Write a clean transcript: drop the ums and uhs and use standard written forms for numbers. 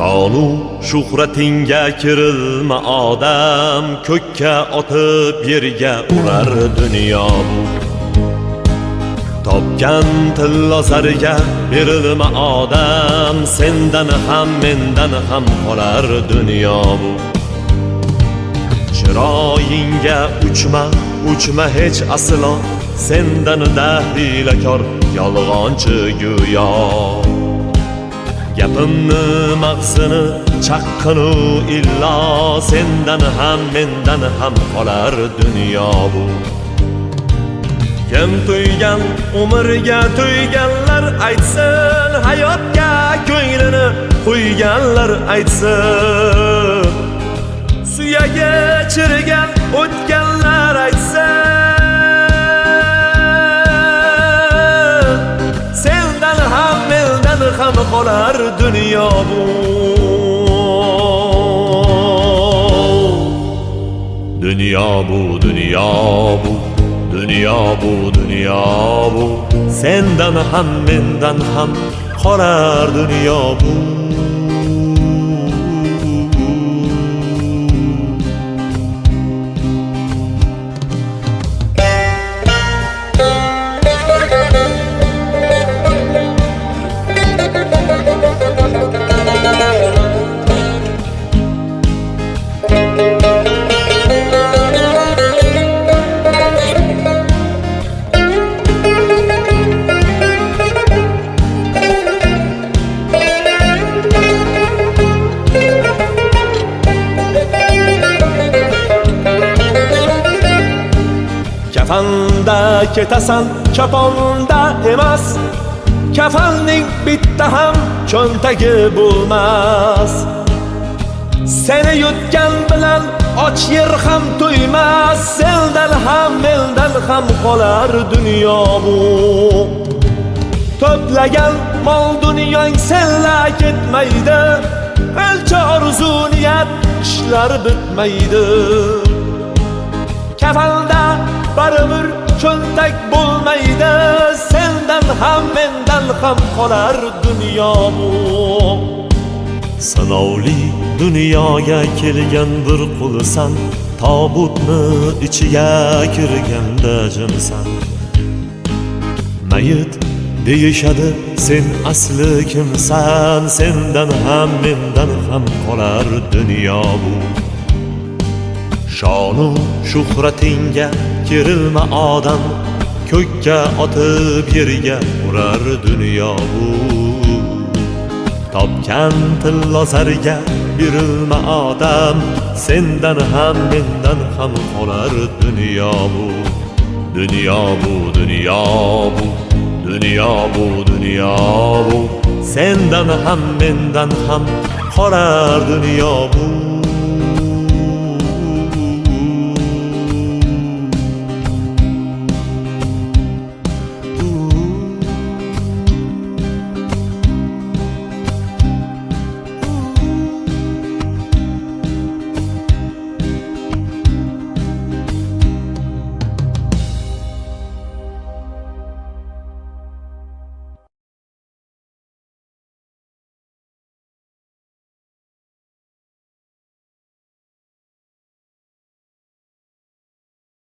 Shonu shuhratingga kirilma odam, ko'kka otib yerga urar dunyo bu. Topgan tillo zariga berilma odam, sendan ham mendan ham qolar dunyo bu. Chiroyingga uchma hech aslo, sendan dahlilakor yolg'onchi go'yo. Gapimni mag'zini chaqqinu illo, sendan ham mendan ham qolar dunyo bu. Kim tuygan umrga tuyganlar aytsin, hayotga ko'nglini qo'yganlar aytsin. Suyagi chirigan o'tganlar aytsin, sendan ham mendan ham qolar dunyo bu. Dunyo bu, dunyo bu, dunyo bu, dunyo bu, sendan ham mendan ham qolar dunyo bu. Kafanda ketasan, kaponda emas. Kafanning bitta ham cho'ntagi bo'lmas. Seni yutgan bilan och yer ham to'ymas. Sendan ham mendan ham qolar dunyo bu. To'plagan mol dunyong senla ketmaydi. Elcha orzu niyat ishlar bitmaydi. Kafanda baribir cho'ntak bo'lmaydi. Sendan ham mendan ham qolar dunyo bu. Sinovli dunyoga kelgan bir qulsan, tobutni ichiga kirganda jimsan. Mayit deyishadi, sen asli kimsan? Sendan ham mendan ham qolar dunyo bu. Shonu shuhratingga kirilma odam, ko'kka otib yerga urar dunyo bu. Topgan tillo zariga berilma odam, sendan ham mendan ham qolar dunyo bu. Dunyo bu, dunyo bu, dunyo bu, dunyo bu, sendan ham mendan ham qolar dunyo bu.